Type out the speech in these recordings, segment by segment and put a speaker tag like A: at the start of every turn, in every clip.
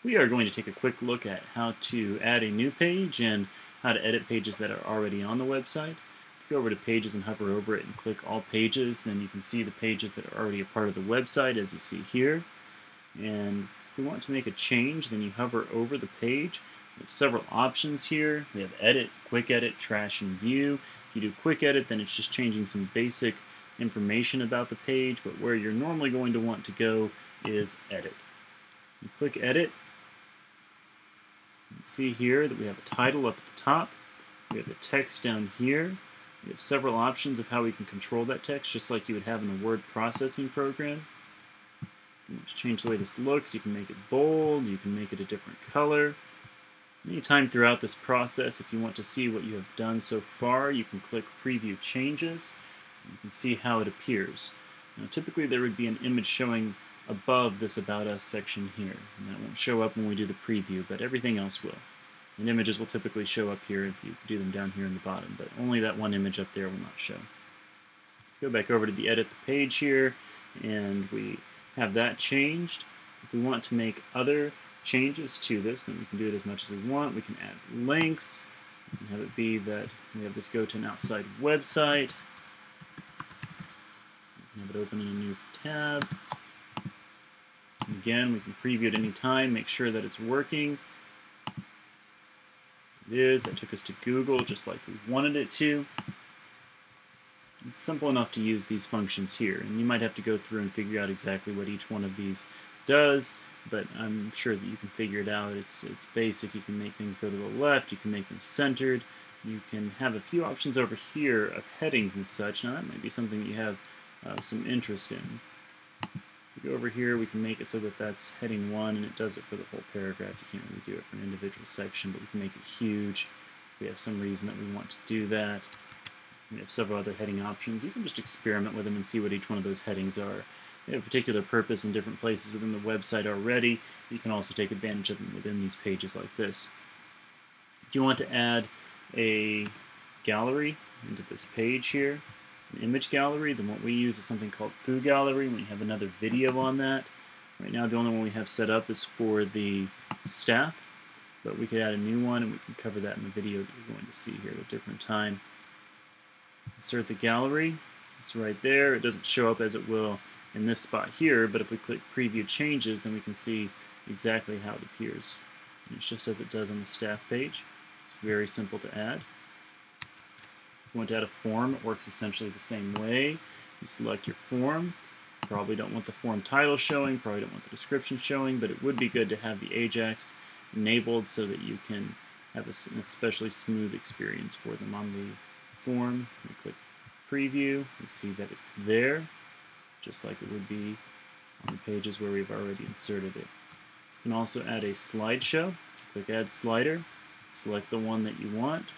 A: We are going to take a quick look at how to add a new page and how to edit pages that are already on the website. If you go over to Pages and hover over it and click All Pages, then you can see the pages that are already a part of the website, as you see here. And if we want to make a change, then you hover over the page. We have several options here. We have Edit, Quick Edit, Trash, and View. If you do Quick Edit, then it's just changing some basic information about the page, but where you're normally going to want to go is Edit. You click Edit. You see here that we have a title up at the top. We have the text down here. We have several options of how we can control that text, just like you would have in a word processing program. If you want to change the way this looks, you can make it bold, you can make it a different color. Anytime throughout this process, if you want to see what you have done so far, you can click Preview Changes. You can see how it appears. Now, typically there would be an image showing above this About Us section here, and that won't show up when we do the preview, but everything else will. And images will typically show up here if you do them down here in the bottom, but only that one image up there will not show. Go back over to the Edit the Page here, and we have that changed. If we want to make other changes to this, then we can do it as much as we want. We can add links. We can have it be that we have this go to an outside website. We can have it open in a new tab. Again, we can preview at any time, make sure that it's working. It is. That took us to Google just like we wanted it to. It's simple enough to use these functions here, and you might have to go through and figure out exactly what each one of these does, but I'm sure that you can figure it out. It's basic. You can make things go to the left, you can make them centered, you can have a few options over here of headings and such. Now that might be something that you have some interest in. If we go over here, we can make it so that that's heading 1 and it does it for the whole paragraph. You can't really do it for an individual section, but we can make it huge if we have some reason that we want to do that. We have several other heading options. You can just experiment with them and see what each one of those headings are. They have a particular purpose in different places within the website already. You can also take advantage of them within these pages like this. If you want to add a gallery into this page here, an image gallery, then what we use is something called Foo Gallery. We have another video on that. Right now the only one we have set up is for the staff, but we could add a new one and we can cover that in the video that you're going to see here at a different time. Insert the gallery. It's right there. It doesn't show up as it will in this spot here, but if we click Preview Changes, then we can see exactly how it appears. And it's just as it does on the staff page. It's very simple to add. If you want to add a form, it works essentially the same way. You select your form. Probably don't want the form title showing, probably don't want the description showing, but it would be good to have the Ajax enabled so that you can have an especially smooth experience for them on the form. We click Preview. We see that it's there, just like it would be on the pages where we've already inserted it. You can also add a slideshow. Click Add Slider. Select the one that you want.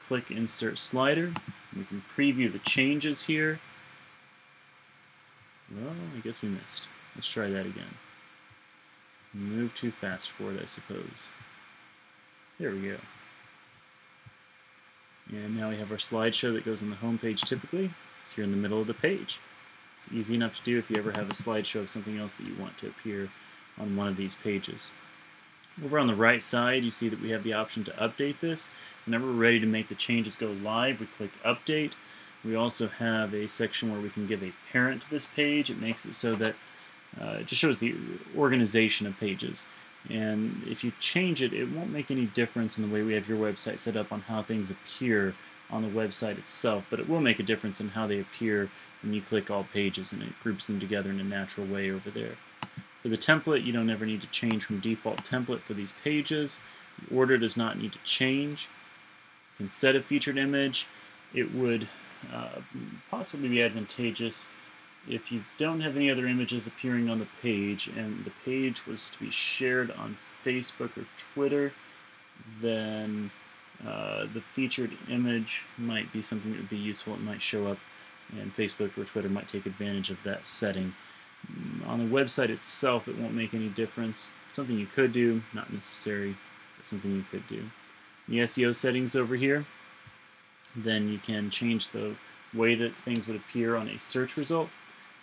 A: Click Insert Slider. We can preview the changes here. Well, I guess we missed. Let's try that again. Move too fast for it, I suppose. There we go. And now we have our slideshow that goes on the home page typically. It's here in the middle of the page. It's easy enough to do if you ever have a slideshow of something else that you want to appear on one of these pages. Over on the right side, you see that we have the option to update this. Whenever we're ready to make the changes go live, we click Update. We also have a section where we can give a parent to this page. It makes it so that it just shows the organization of pages. And if you change it, it won't make any difference in the way we have your website set up on how things appear on the website itself, but it will make a difference in how they appear when you click all pages, and it groups them together in a natural way over there. For the template, you don't ever need to change from default template for these pages. The order does not need to change. You can set a featured image. It would possibly be advantageous if you don't have any other images appearing on the page and the page was to be shared on Facebook or Twitter, then the featured image might be something that would be useful. It might show up, and Facebook or Twitter might take advantage of that setting. On the website itself, it won't make any difference. Something you could do, not necessary, but something you could do. The SEO settings over here, then you can change the way that things would appear on a search result.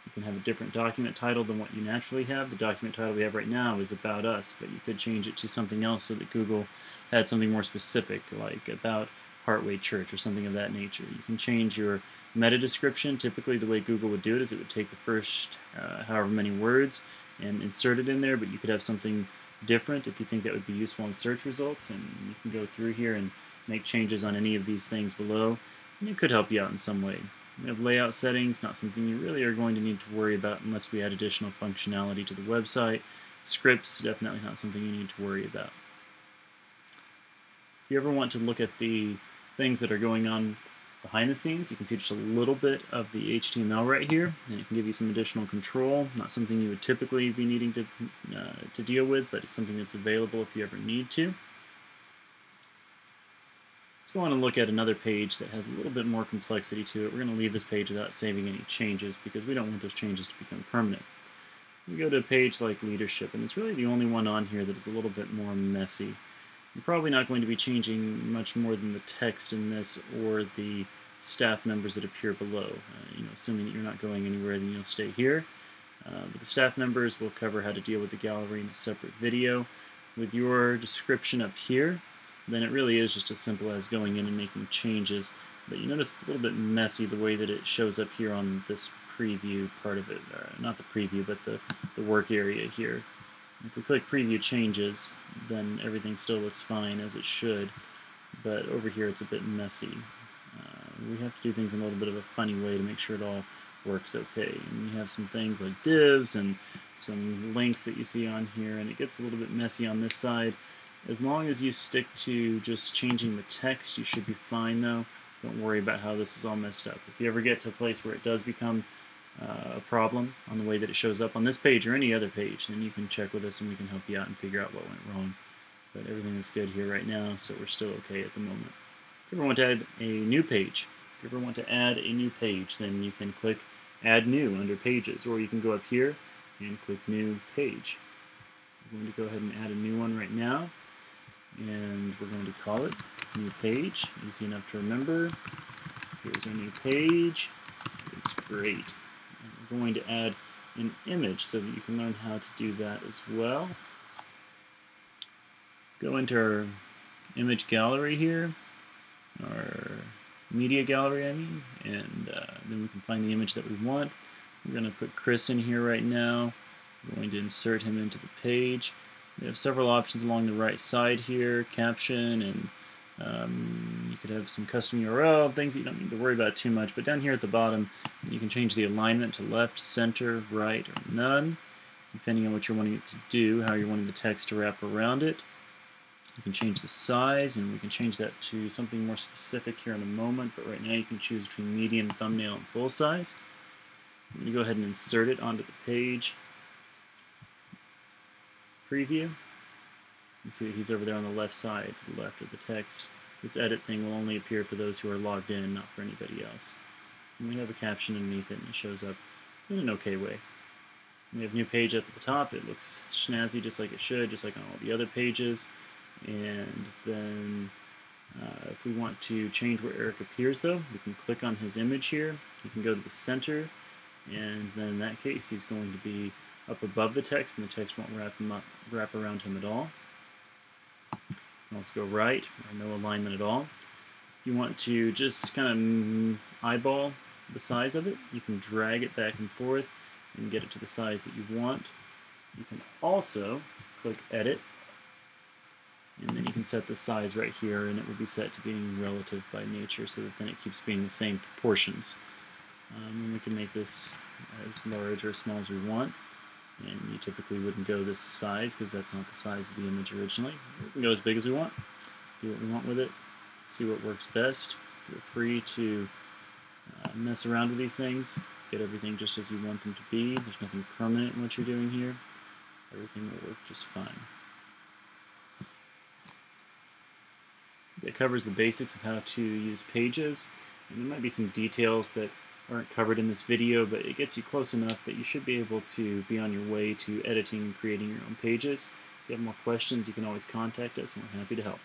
A: You can have a different document title than what you naturally have. The document title we have right now is About Us, but you could change it to something else so that Google had something more specific, like About HeartWay Church or something of that nature. You can change your meta description. Typically the way Google would do it is it would take the first however many words and insert it in there, but you could have something different if you think that would be useful in search results, and you can go through here and make changes on any of these things below, and it could help you out in some way. We have layout settings, not something you really are going to need to worry about unless we add additional functionality to the website. Scripts, definitely not something you need to worry about. If you ever want to look at the things that are going on behind the scenes, you can see just a little bit of the HTML right here, and it can give you some additional control. Not something you would typically be needing to deal with, but it's something that's available if you ever need to. Let's go on and look at another page that has a little bit more complexity to it. We're going to leave this page without saving any changes because we don't want those changes to become permanent. We go to a page like Leadership, and it's really the only one on here that is a little bit more messy. You're probably not going to be changing much more than the text in this or the staff members that appear below. Assuming that you're not going anywhere, then you'll stay here. But the staff members will cover how to deal with the gallery in a separate video. With your description up here, then it really is just as simple as going in and making changes. But you notice it's a little bit messy the way that it shows up here on this preview part of it. Not the preview, but the work area here. If we click Preview Changes, then everything still looks fine as it should, but over here it's a bit messy. We have to do things in a little bit of a funny way to make sure it all works okay. And you have some things like divs and some links that you see on here, and it gets a little bit messy on this side. As long as you stick to just changing the text, you should be fine though. Don't worry about how this is all messed up. If you ever get to a place where it does become a problem on the way that it shows up on this page or any other page, then you can check with us and we can help you out and figure out what went wrong. But everything is good here right now, so we're still okay at the moment. If you ever want to add a new page, then you can click Add New under Pages, or you can go up here and click New Page. We're going to go ahead and add a new one right now, and we're going to call it New Page. Easy enough to remember. Here's our new page. It's great. We're going to add an image so that you can learn how to do that as well. Go into our image gallery here, our media gallery, and then we can find the image that we want. We're going to put Chris in here right now. We're going to insert him into the page. We have several options along the right side here, caption, and you could have some custom URL, things that you don't need to worry about too much. But down here at the bottom, you can change the alignment to left, center, right, or none, depending on what you're wanting it to do, how you're wanting the text to wrap around it. You can change the size, and we can change that to something more specific here in a moment, but right now you can choose between medium, thumbnail, and full size. I'm going to go ahead and insert it onto the page. Preview. You see that he's over there on the left side, to the left of the text. This edit thing will only appear for those who are logged in, not for anybody else. And we have a caption underneath it, and it shows up in an okay way. We have new page up at the top. It looks snazzy just like it should, just like on all the other pages. And then if we want to change where Eric appears, though, we can click on his image here. You can go to the center, and then in that case he's going to be up above the text, and the text won't wrap around him at all. You can also go right, or no alignment at all. If you want to just kind of eyeball the size of it, you can drag it back and forth and get it to the size that you want. You can also click Edit, and then you can set the size right here, and it will be set to being relative by nature so that then it keeps being the same proportions. And we can make this as large or small as we want, and you typically wouldn't go this size because that's not the size of the image originally. We can go as big as we want, do what we want with it, see what works best. Feel free to mess around with these things, get everything just as you want them to be. There's nothing permanent in what you're doing here. Everything will work just fine. That covers the basics of how to use Pages, and there might be some details that aren't covered in this video, but it gets you close enough that you should be able to be on your way to editing and creating your own pages. If you have more questions, you can always contact us, and we're happy to help.